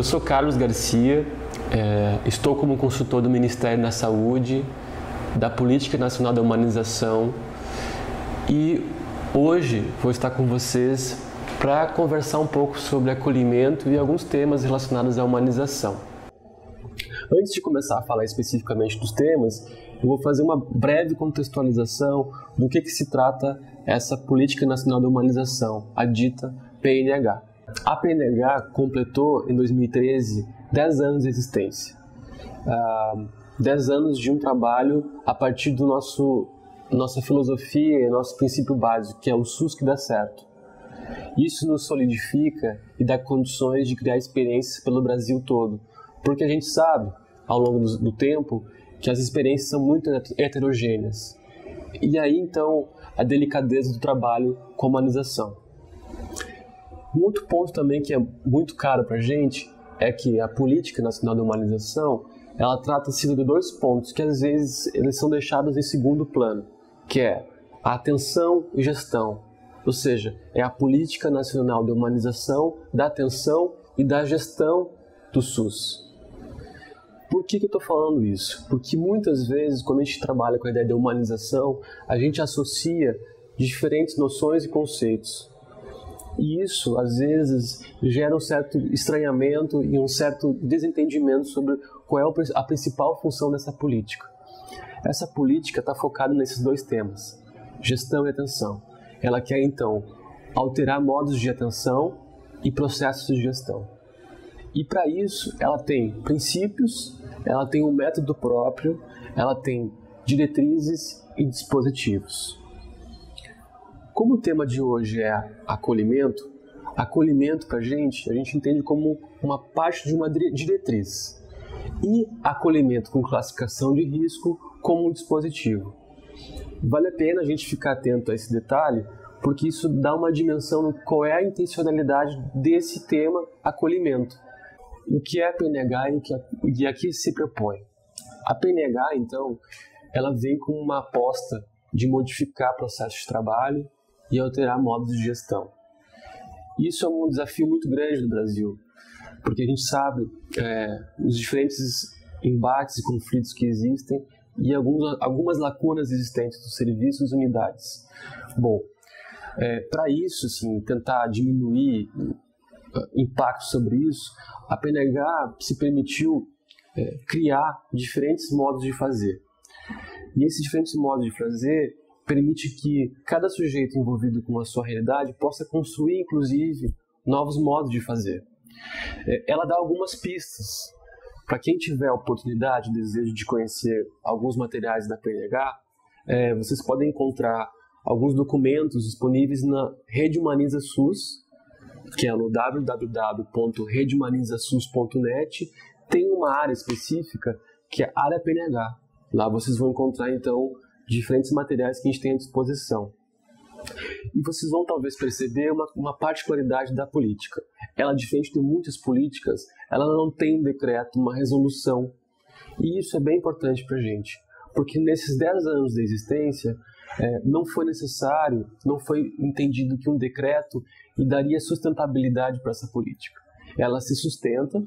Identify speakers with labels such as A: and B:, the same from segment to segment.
A: Eu sou Carlos Garcia, estou como consultor do Ministério da Saúde, da Política Nacional da Humanização e hoje vou estar com vocês para conversar um pouco sobre acolhimento e alguns temas relacionados à humanização. Antes de começar a falar especificamente dos temas, eu vou fazer uma breve contextualização do que se trata essa Política Nacional da Humanização, a dita PNH. A PNH completou em 2013 10 anos de existência. 10 anos de um trabalho a partir do nossa filosofia e nosso princípio básico, que é o SUS que dá certo. Isso nos solidifica e dá condições de criar experiências pelo Brasil todo, porque a gente sabe, ao longo do tempo, que as experiências são muito heterogêneas. E aí, então, a delicadeza do trabalho com a humanização. Um outro ponto também que é muito caro para a gente é que a Política Nacional da Humanização, ela trata-se de dois pontos que às vezes eles são deixados em segundo plano, que é a atenção e gestão. Ou seja, é a Política Nacional da Humanização, da atenção e da gestão do SUS. Por que eu estou falando isso? Porque muitas vezes, quando a gente trabalha com a ideia de humanização, a gente associa diferentes noções e conceitos. E isso, às vezes, gera um certo estranhamento e um certo desentendimento sobre qual é a principal função dessa política. Essa política está focada nesses dois temas, gestão e atenção. Ela quer, então, alterar modos de atenção e processos de gestão. E, para isso, ela tem princípios, ela tem um método próprio, ela tem diretrizes e dispositivos. Como o tema de hoje é acolhimento, acolhimento para a gente entende como uma parte de uma diretriz e acolhimento com classificação de risco como um dispositivo. Vale a pena a gente ficar atento a esse detalhe, porque isso dá uma dimensão de qual é a intencionalidade desse tema acolhimento. O que é a PNH e a que se propõe? A PNH, então, ela vem com uma aposta de modificar processos de trabalho e alterar modos de gestão. Isso é um desafio muito grande no Brasil, porque a gente sabe os diferentes embates e conflitos que existem e algumas lacunas existentes dos serviços e unidades. Bom, para isso, assim, tentar diminuir impacto sobre isso, a PNH se permitiu criar diferentes modos de fazer. E esses diferentes modos de fazer permite que cada sujeito envolvido com a sua realidade possa construir, inclusive, novos modos de fazer. Ela dá algumas pistas. Para quem tiver a oportunidade, desejo de conhecer alguns materiais da PNH, vocês podem encontrar alguns documentos disponíveis na Rede Humaniza SUS, que é no www.redehumanizasus.net. Tem uma área específica que é a área PNH. Lá vocês vão encontrar, então, diferentes materiais que a gente tem à disposição. E vocês vão talvez perceber uma particularidade da política. Ela, diferente de muitas políticas, ela não tem um decreto, uma resolução. E isso é bem importante para a gente, porque nesses 10 anos de existência, não foi necessário, não foi entendido que um decreto daria sustentabilidade para essa política. Ela se sustenta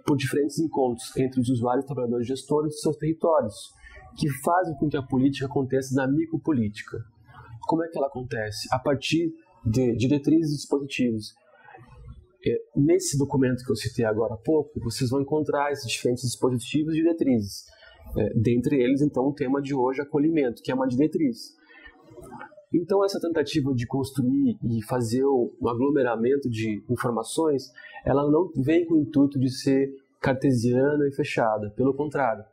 A: por diferentes encontros entre os usuários, trabalhadores e gestores dos seus territórios, que fazem com que a política aconteça na micropolítica. Como é que ela acontece? A partir de diretrizes e dispositivos. Nesse documento que eu citei agora há pouco, vocês vão encontrar esses diferentes dispositivos e diretrizes. Dentre eles, então, o tema de hoje é acolhimento, que é uma diretriz. Então, essa tentativa de construir e fazer um aglomeramento de informações, ela não vem com o intuito de ser cartesiana e fechada. Pelo contrário,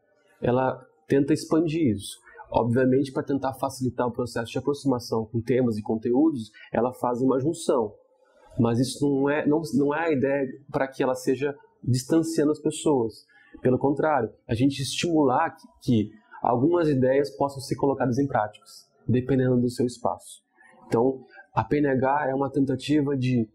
A: ela tenta expandir isso. Obviamente, para tentar facilitar o processo de aproximação com temas e conteúdos, ela faz uma junção. Mas isso não é a ideia para que ela seja distanciando as pessoas. Pelo contrário, a gente estimular que algumas ideias possam ser colocadas em práticas, dependendo do seu espaço. Então, a PNH é uma tentativa de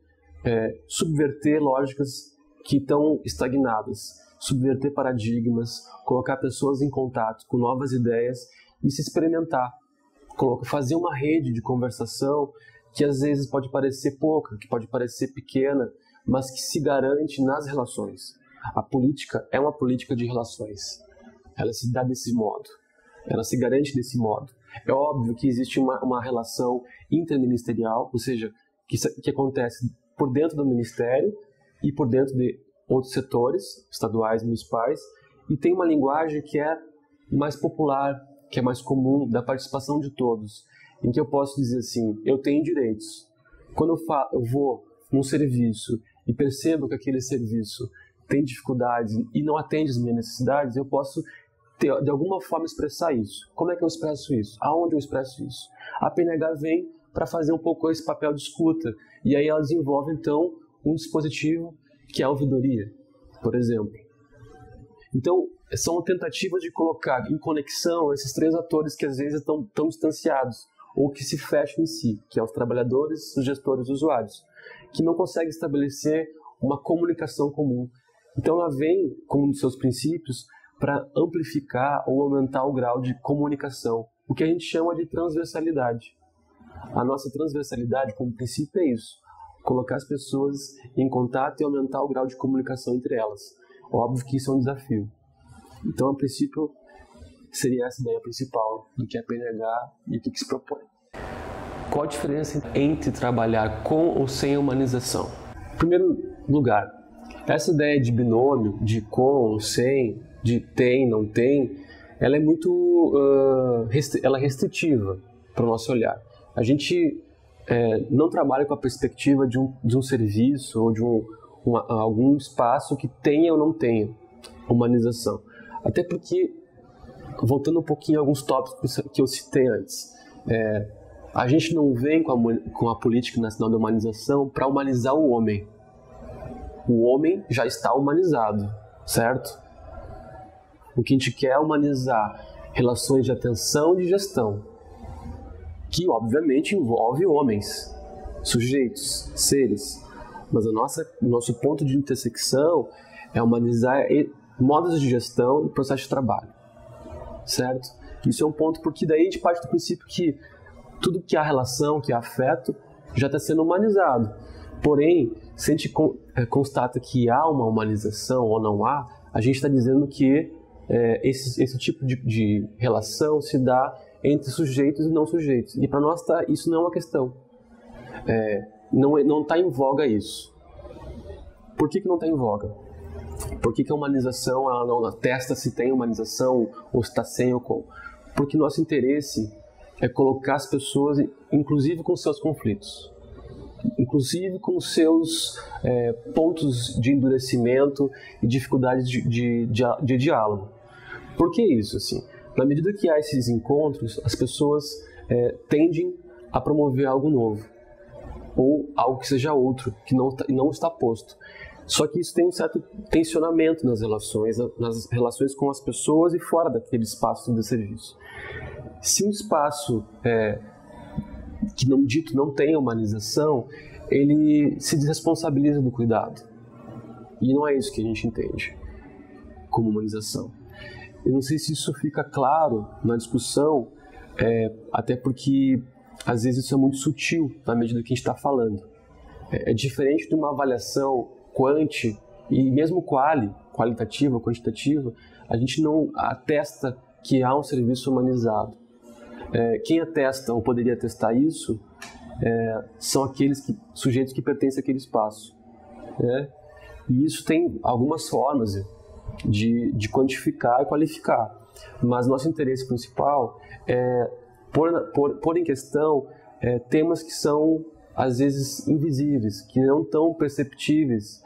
A: subverter lógicas que estão estagnadas, subverter paradigmas, colocar pessoas em contato com novas ideias e se experimentar. Fazer uma rede de conversação que às vezes pode parecer pouca, que pode parecer pequena, mas que se garante nas relações. A política é uma política de relações. Ela se dá desse modo. Ela se garante desse modo. É óbvio que existe uma relação interministerial, ou seja, que acontece por dentro do ministério e por dentro de outros setores, estaduais, municipais, e tem uma linguagem que é mais popular, que é mais comum, da participação de todos, em que eu posso dizer assim, eu tenho direitos. Quando eu vou num serviço e percebo que aquele serviço tem dificuldades e não atende às minhas necessidades, eu posso de alguma forma expressar isso. Como é que eu expresso isso? Aonde eu expresso isso? A PNH vem para fazer um pouco esse papel de escuta, e aí ela desenvolve então um dispositivo que é a ouvidoria, por exemplo. Então, são tentativas de colocar em conexão esses três atores que às vezes estão tão distanciados, ou que se fecham em si, que é os trabalhadores, os gestores, os usuários, que não conseguem estabelecer uma comunicação comum. Então ela vem, como um dos seus princípios, para amplificar ou aumentar o grau de comunicação, o que a gente chama de transversalidade. A nossa transversalidade, como princípio, é isso: colocar as pessoas em contato e aumentar o grau de comunicação entre elas. Óbvio que isso é um desafio. Então, a princípio, seria essa ideia principal do que é PNH e o que se propõe. Qual a diferença entre trabalhar com ou sem humanização? Em primeiro lugar, essa ideia de binômio, de com ou sem, de tem, não tem, ela é muito ela é restritiva para o nosso olhar. A gente não trabalha com a perspectiva de um serviço ou de algum espaço que tenha ou não tenha humanização. Até porque, voltando um pouquinho a alguns tópicos que eu citei antes, a gente não vem com a Política Nacional de Humanização para humanizar o homem. O homem já está humanizado, certo? O que a gente quer é humanizar relações de atenção e de gestão, que obviamente envolve homens, sujeitos, seres. Mas o nosso ponto de intersecção é humanizar modos de gestão e processo de trabalho, certo? Isso é um ponto porque daí a gente parte do princípio que tudo que há relação, que há afeto, já está sendo humanizado. Porém, se a gente constata que há uma humanização ou não há, a gente está dizendo que esse tipo de relação se dá entre sujeitos e não sujeitos. E para nós isso não é uma questão. Não está em voga isso. Por que não está em voga? Por que a humanização ela não atesta se tem humanização ou se está sem ou com? Porque nosso interesse é colocar as pessoas, inclusive com seus conflitos, inclusive com seus pontos de endurecimento e dificuldades de diálogo. Por que isso? Assim, na medida que há esses encontros, as pessoas tendem a promover algo novo, ou algo que seja outro, que não está posto. Só que isso tem um certo tensionamento nas relações com as pessoas e fora daquele espaço de serviço. Se um espaço que não tem humanização, ele se desresponsabiliza do cuidado. E não é isso que a gente entende como humanização. Eu não sei se isso fica claro na discussão, até porque às vezes isso é muito sutil na medida que a gente está falando. É diferente de uma avaliação quanti e mesmo qualitativa, quantitativa, a gente não atesta que há um serviço humanizado. Quem atesta ou poderia atestar isso são aqueles sujeitos que pertencem àquele espaço. E isso tem algumas formas de quantificar e qualificar. Mas nosso interesse principal é pôr em questão temas que são, às vezes, invisíveis, que não tão perceptíveis,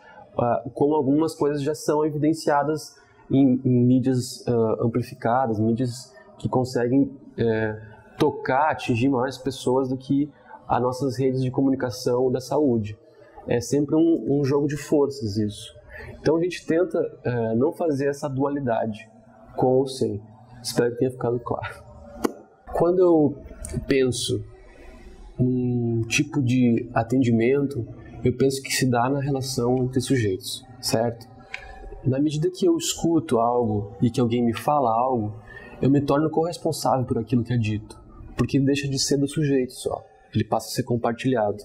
A: como algumas coisas já são evidenciadas em mídias amplificadas, mídias que conseguem tocar, atingir mais pessoas do que as nossas redes de comunicação da saúde. É sempre um jogo de forças isso. Então a gente tenta não fazer essa dualidade com ou sem. Espero que tenha ficado claro. Quando eu penso um tipo de atendimento, eu penso que se dá na relação entre sujeitos, certo? Na medida que eu escuto algo e que alguém me fala algo, eu me torno corresponsável por aquilo que é dito, porque deixa de ser do sujeito só, ele passa a ser compartilhado.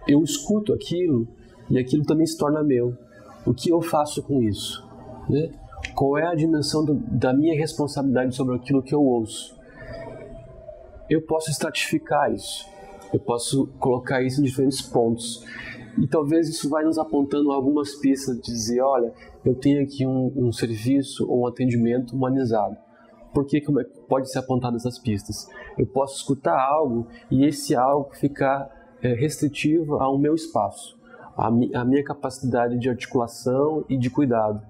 A: Eu escuto aquilo e aquilo também se torna meu. O que eu faço com isso? Né? Qual é a dimensão da minha responsabilidade sobre aquilo que eu ouço? Eu posso estratificar isso, eu posso colocar isso em diferentes pontos. E talvez isso vai nos apontando algumas pistas de dizer, olha, eu tenho aqui um serviço ou um atendimento humanizado. Por que pode ser apontado essas pistas? Eu posso escutar algo e esse algo ficar restritivo ao meu espaço, à minha capacidade de articulação e de cuidado.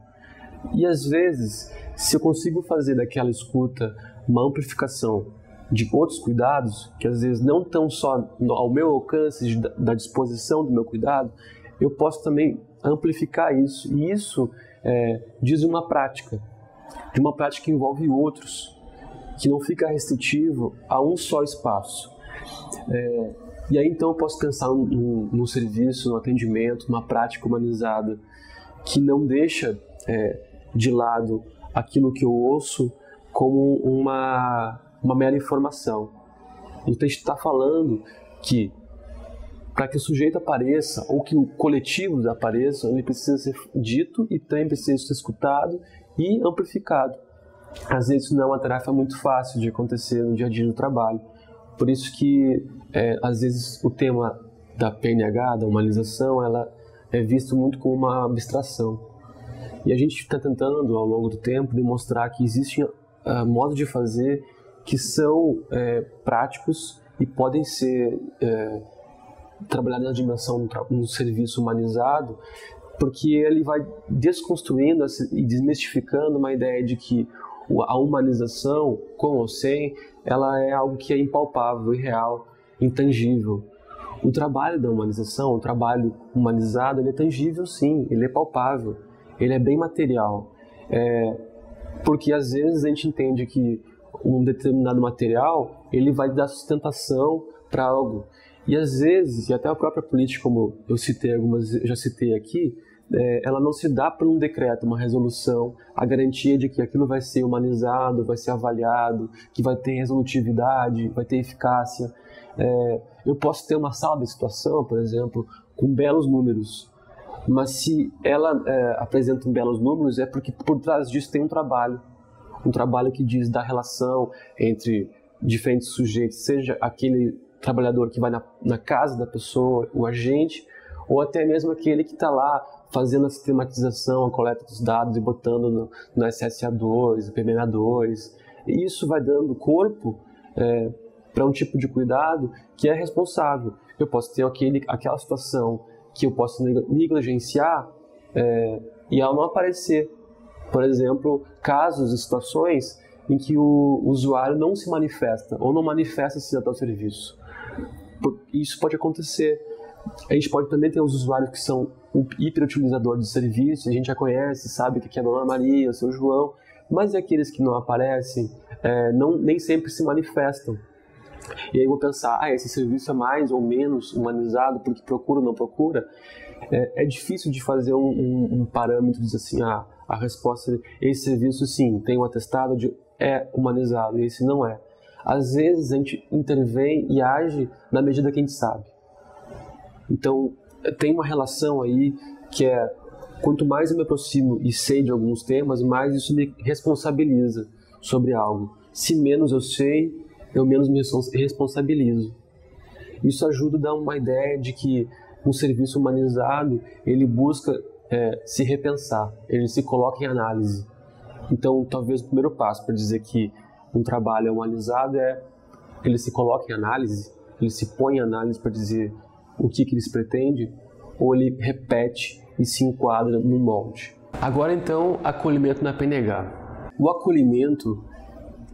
A: E às vezes, se eu consigo fazer daquela escuta uma amplificação de outros cuidados, que às vezes não estão só ao meu alcance da disposição do meu cuidado, eu posso também amplificar isso. E isso diz uma prática que envolve outros, que não fica restritivo a um só espaço. E aí então eu posso pensar num serviço, num atendimento, numa prática humanizada, que não deixa de lado aquilo que eu ouço como uma mera informação. Então a gente está falando que para que o sujeito apareça, ou que o coletivo apareça, ele precisa ser dito e também precisa ser escutado e amplificado. Às vezes isso não é uma tarefa muito fácil de acontecer no dia a dia do trabalho. Por isso que, às vezes, o tema da PNH, da humanização, ela é visto muito como uma abstração. E a gente está tentando, ao longo do tempo, demonstrar que existem modos de fazer que são práticos e podem ser trabalhados na dimensão de um serviço humanizado, porque ele vai desconstruindo e desmistificando uma ideia de que a humanização, com ou sem, ela é algo que é impalpável, irreal, intangível. O trabalho da humanização, o trabalho humanizado, ele é tangível sim, ele é palpável, ele é bem material. Porque às vezes a gente entende que um determinado material, ele vai dar sustentação para algo. E às vezes, e até a própria política, como eu já citei aqui, ela não se dá por um decreto, uma resolução, a garantia de que aquilo vai ser humanizado, vai ser avaliado, que vai ter resolutividade, vai ter eficácia. Eu posso ter uma sala de situação, por exemplo, com belos números, mas se ela apresenta belos números é porque por trás disso tem um trabalho que diz da relação entre diferentes sujeitos, seja aquele trabalhador que vai na casa da pessoa, o agente, ou até mesmo aquele que está lá fazendo a sistematização, a coleta dos dados e botando no SSA2, no PMA2. E isso vai dando corpo para um tipo de cuidado que é responsável. Eu posso ter aquela situação que eu posso negligenciar e ela não aparecer. Por exemplo, casos e situações em que o usuário não se manifesta ou não manifesta esse tal serviço. Isso pode acontecer. A gente pode também ter os usuários que são hiperutilizadores de serviço, a gente já conhece, sabe que é a Dona Maria, o seu João, mas e aqueles que não aparecem, nem sempre se manifestam. E aí eu vou pensar, esse serviço é mais ou menos humanizado porque procura ou não procura? É difícil de fazer um parâmetro, dizer assim, a resposta, esse serviço sim, tem um atestado de é humanizado, e esse não é. Às vezes a gente intervém e age na medida que a gente sabe. Então, tem uma relação aí que quanto mais eu me aproximo e sei de alguns temas, mais isso me responsabiliza sobre algo. Se menos eu sei, eu menos me responsabilizo. Isso ajuda a dar uma ideia de que um serviço humanizado, ele busca se repensar, ele se coloca em análise. Então, talvez o primeiro passo para dizer que um trabalho é humanizado ele se coloca em análise, ele se põe em análise para dizer o que eles pretendem, ou ele repete e se enquadra no molde. Agora então, acolhimento na PNH. O acolhimento,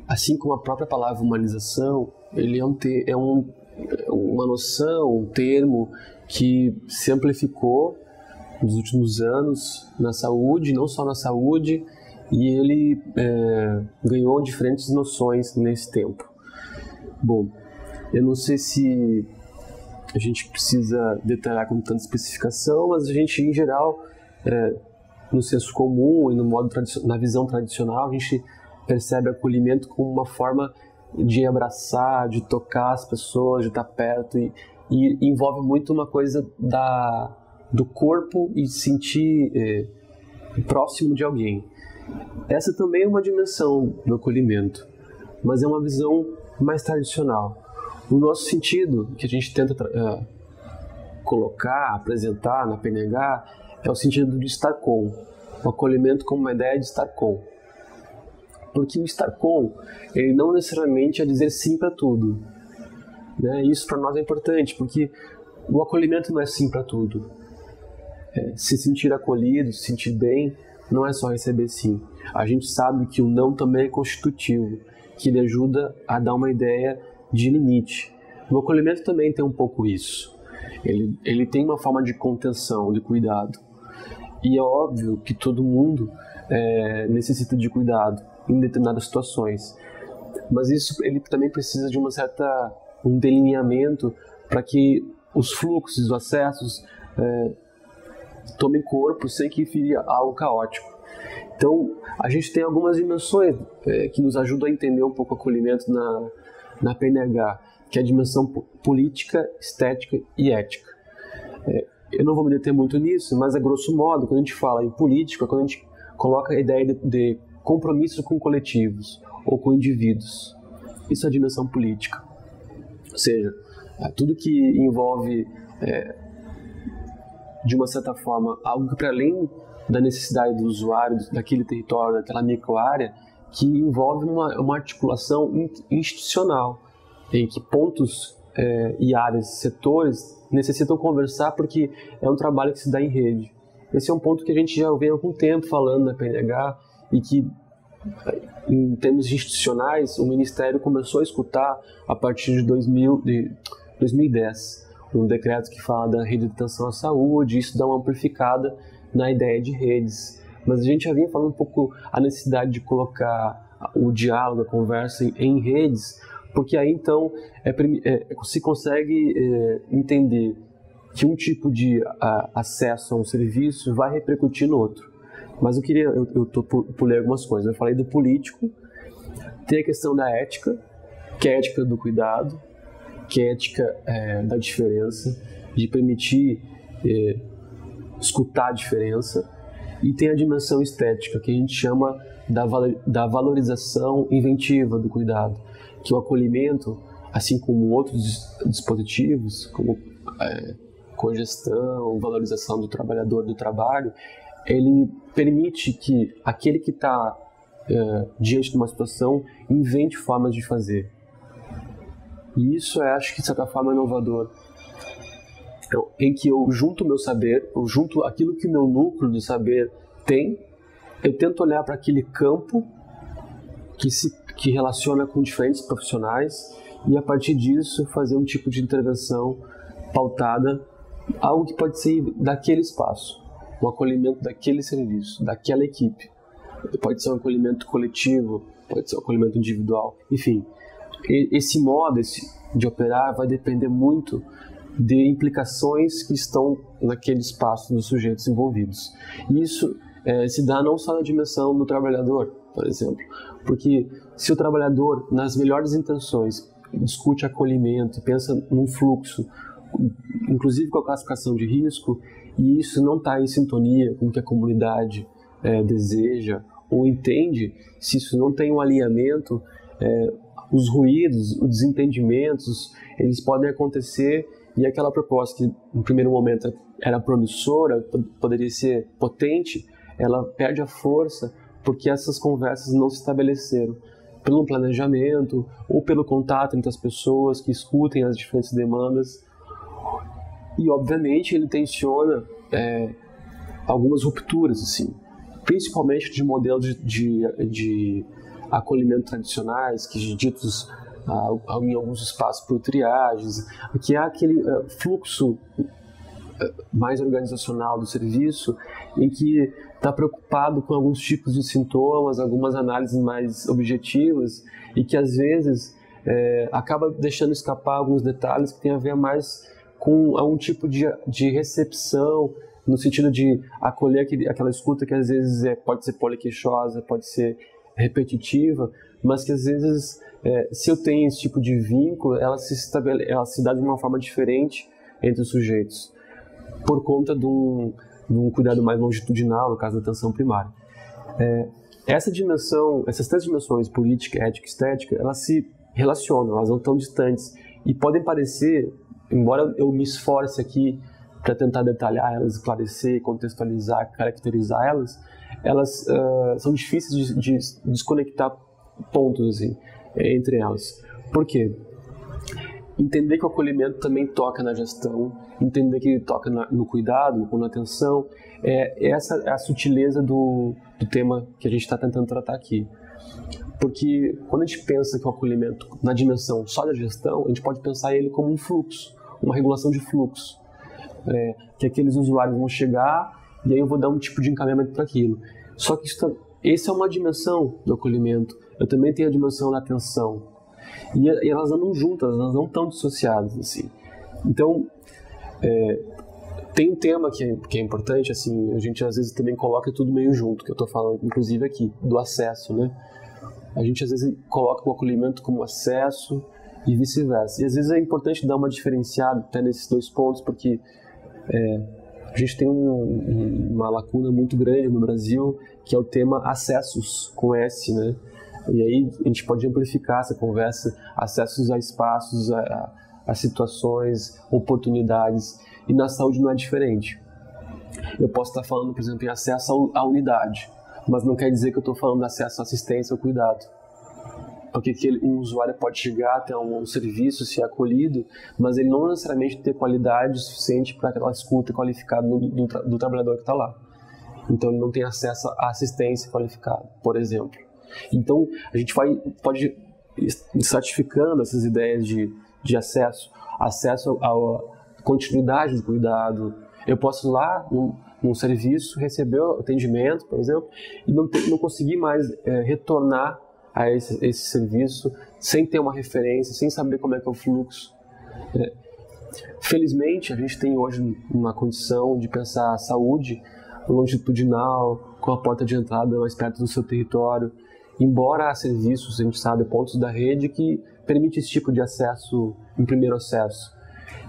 A: assim como a própria palavra humanização, ele é uma noção, um termo que se amplificou nos últimos anos na saúde, não só na saúde, e ele ganhou diferentes noções nesse tempo. Bom, eu não sei se a gente precisa detalhar com tanta especificação, mas a gente, em geral, no senso comum e na visão tradicional, a gente percebe acolhimento como uma forma de abraçar, de tocar as pessoas, de estar perto, e envolve muito uma coisa da do corpo e sentir próximo de alguém. Essa também é uma dimensão do acolhimento, mas é uma visão mais tradicional. O nosso sentido, que a gente tenta colocar, apresentar na PNH, é o sentido de estar com, o acolhimento como uma ideia de estar com. Porque o estar com, ele não necessariamente é dizer sim para tudo. Né? Isso para nós é importante, porque o acolhimento não é sim para tudo. Se sentir acolhido, se sentir bem, não é só receber sim. A gente sabe que o não também é constitutivo, que ele ajuda a dar uma ideia de limite. O acolhimento também tem um pouco isso. Ele tem uma forma de contenção, de cuidado. E é óbvio que todo mundo necessita de cuidado em determinadas situações. Mas isso ele também precisa de um delineamento para que os fluxos, os acessos tomem corpo sem que vire algo caótico. Então, a gente tem algumas dimensões que nos ajudam a entender um pouco o acolhimento na PNH, que é a dimensão política, estética e ética. Eu não vou me deter muito nisso, mas a grosso modo, quando a gente fala em política, quando a gente coloca a ideia de compromisso com coletivos ou com indivíduos, isso é a dimensão política. Ou seja, tudo que envolve, de uma certa forma, algo que para além da necessidade do usuário, daquele território, daquela microárea, que envolve uma articulação institucional, em que pontos e áreas, setores, necessitam conversar porque é um trabalho que se dá em rede. Esse é um ponto que a gente já vem há algum tempo falando na PNH e que, em termos institucionais, o Ministério começou a escutar a partir de 2010, um decreto que fala da rede de atenção à saúde, e isso dá uma amplificada na ideia de redes. Mas a gente já vinha falando um pouco a necessidade de colocar o diálogo, a conversa em redes, porque aí então se consegue entender que um tipo de acesso a um serviço vai repercutir no outro. Mas eu pulei algumas coisas. Eu falei do político, tem a questão da ética, que é a ética do cuidado, que é a ética da diferença, de permitir escutar a diferença, e tem a dimensão estética, que a gente chama da valorização inventiva do cuidado, que o acolhimento, assim como outros dispositivos, como cogestão, valorização do trabalhador, do trabalho, ele permite que aquele que está diante de uma situação invente formas de fazer. E isso acho que de certa forma é inovador, em que eu junto o meu saber, eu junto aquilo que o meu núcleo de saber tem, eu tento olhar para aquele campo que relaciona com diferentes profissionais e a partir disso fazer um tipo de intervenção pautada, algo que pode ser daquele espaço, um acolhimento daquele serviço, daquela equipe. Pode ser um acolhimento coletivo, pode ser um acolhimento individual, enfim. Esse modo de operar vai depender muito de implicações que estão naquele espaço dos sujeitos envolvidos. E isso se dá não só na dimensão do trabalhador, por exemplo, porque se o trabalhador, nas melhores intenções, discute acolhimento, pensa num fluxo, inclusive com a classificação de risco, e isso não está em sintonia com o que a comunidade deseja ou entende, se isso não tem um alinhamento, os ruídos, os desentendimentos, eles podem acontecer e aquela proposta que no primeiro momento era promissora, poderia ser potente, ela perde a força porque essas conversas não se estabeleceram pelo planejamento ou pelo contato entre as pessoas que escutem as diferentes demandas. E obviamente ele tensiona algumas rupturas, assim, principalmente de modelos de acolhimento tradicionais, que ditos em alguns espaços por triagens, que é aquele fluxo mais organizacional do serviço, em que está preocupado com alguns tipos de sintomas, algumas análises mais objetivas, e que às vezes acaba deixando escapar alguns detalhes que tem a ver mais com algum tipo de recepção, no sentido de acolher aquela escuta que às vezes pode ser poliqueixosa, pode ser repetitiva, mas que às vezes, se eu tenho esse tipo de vínculo, ela se dá de uma forma diferente entre os sujeitos. por conta de um cuidado mais longitudinal, no caso da atenção primária. Essas 3 dimensões, política, ética e estética, elas se relacionam, elas não estão distantes e podem parecer, embora eu me esforce aqui para tentar detalhar elas, esclarecer, contextualizar, caracterizar elas são difíceis de desconectar pontos assim, entre elas. Por quê? Entender que o acolhimento também toca na gestão, entender que ele toca no cuidado, ou na atenção, essa é a sutileza do tema que a gente está tentando tratar aqui. Porque quando a gente pensa que o acolhimento na dimensão só da gestão, a gente pode pensar ele como um fluxo, uma regulação de fluxo. Que aqueles usuários vão chegar e aí eu vou dar um tipo de encaminhamento para aquilo. Só que essa é uma dimensão do acolhimento. Eu também tenho a dimensão da atenção. E elas andam juntas, elas não estão dissociadas, assim. Então, tem um tema que é importante, assim, a gente às vezes também coloca tudo meio junto, que eu estou falando, inclusive aqui, do acesso, né? A gente às vezes coloca o acolhimento como acesso e vice-versa. E às vezes é importante dar uma diferenciada até nesses 2 pontos, porque a gente tem uma lacuna muito grande no Brasil, que é o tema acessos, com S, né? E aí a gente pode amplificar essa conversa, acessos a espaços, a situações, oportunidades, e na saúde não é diferente. Eu posso estar falando, por exemplo, em acesso à unidade, mas não quer dizer que eu estou falando de acesso à assistência ou cuidado. Porque um usuário pode chegar até um serviço, ser acolhido, mas ele não necessariamente ter qualidade suficiente para aquela escuta qualificada do trabalhador que está lá. Então ele não tem acesso à assistência qualificada, por exemplo. Então a gente pode estratificando essas ideias de acesso à continuidade do cuidado. Eu posso ir lá num serviço, receber o atendimento, por exemplo, e não conseguir mais retornar a esse serviço sem ter uma referência, sem saber como é que é o fluxo. Felizmente, a gente tem hoje uma condição de pensar a saúde longitudinal, com a porta de entrada mais perto do seu território, embora há serviços, a gente sabe, pontos da rede que permite esse tipo de acesso em primeiro acesso.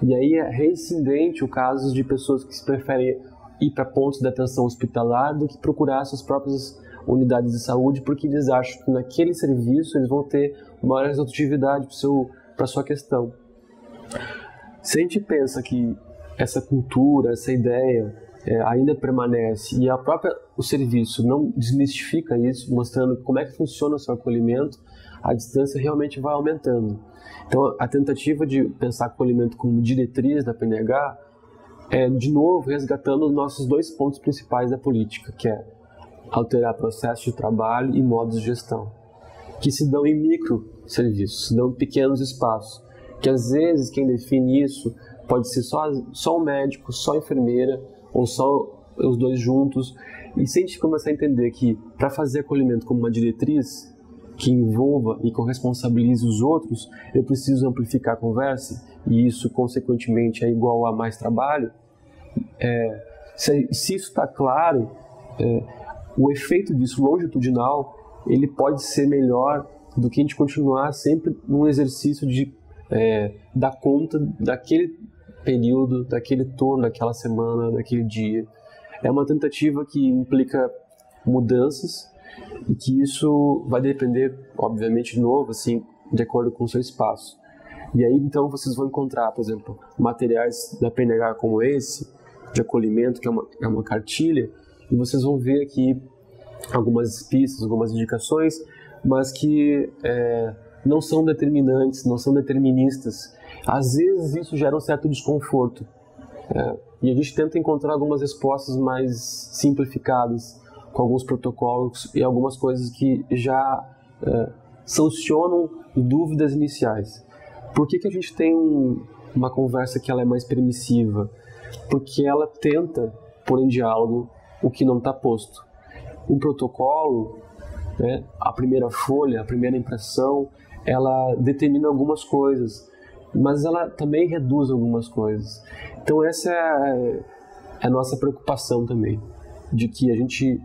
A: E aí é reincidente o caso de pessoas que preferem ir para pontos de atenção hospitalar do que procurar suas próprias unidades de saúde, porque eles acham que naquele serviço eles vão ter maior resolutividade para a sua questão. Se a gente pensa que essa cultura, essa ideia ainda permanece e o serviço não desmistifica isso, mostrando como é que funciona o seu acolhimento, a distância realmente vai aumentando. Então, a tentativa de pensar acolhimento como diretriz da PNH é, de novo, resgatando os nossos 2 pontos principais da política, que é alterar processos de trabalho e modos de gestão, que se dão em microserviços, se dão em pequenos espaços, que às vezes quem define isso pode ser só o médico, só a enfermeira, ou só os 2 juntos. E se a gente começar a entender que para fazer acolhimento como uma diretriz que envolva e corresponsabilize os outros, eu preciso amplificar a conversa, e isso consequentemente é igual a mais trabalho, se isso está claro, o efeito disso longitudinal, ele pode ser melhor do que a gente continuar sempre num exercício de dar conta daquele período, daquele turno, daquela semana, daquele dia. É uma tentativa que implica mudanças e que isso vai depender, obviamente, de novo, assim, de acordo com o seu espaço. E aí, então, vocês vão encontrar, por exemplo, materiais da PNH como esse, de acolhimento, que é uma cartilha, e vocês vão ver aqui algumas pistas, algumas indicações, mas que não são determinantes, não são deterministas. Às vezes isso gera um certo desconforto. E a gente tenta encontrar algumas respostas mais simplificadas, com alguns protocolos e algumas coisas que já sancionam dúvidas iniciais. Por que a gente tem uma conversa que ela é mais permissiva? Porque ela tenta pôr em diálogo o que não está posto. Um protocolo, a primeira folha, a primeira impressão, ela determina algumas coisas, mas ela também reduz algumas coisas. Então essa é a nossa preocupação também, de que a gente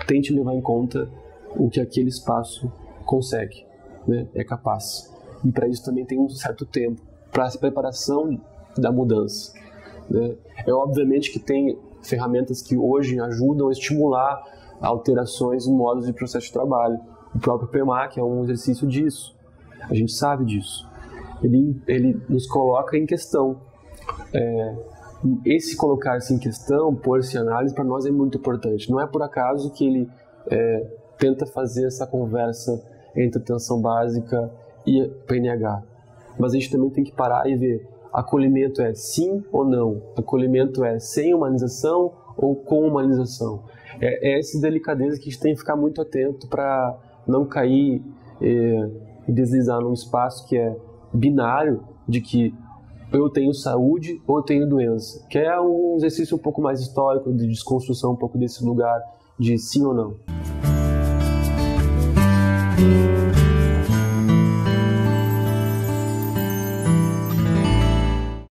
A: tente levar em conta o que aquele espaço consegue, é capaz. E para isso também tem um certo tempo, para a preparação da mudança. né? Obviamente que tem ferramentas que hoje ajudam a estimular alterações em modos de processo de trabalho. O próprio PMAC é um exercício disso. A gente sabe disso. Ele nos coloca em questão. Esse colocar-se em questão, pôr-se em análise, para nós é muito importante. Não é por acaso que ele tenta fazer essa conversa entre atenção básica e PNH. Mas a gente também tem que parar e ver: acolhimento é sim ou não? Acolhimento é sem humanização ou com humanização? É essa delicadeza que a gente tem que ficar muito atento para não cair e deslizar num espaço que é binário, de que eu tenho saúde ou eu tenho doença, que é um exercício um pouco mais histórico, de desconstrução um pouco desse lugar de sim ou não.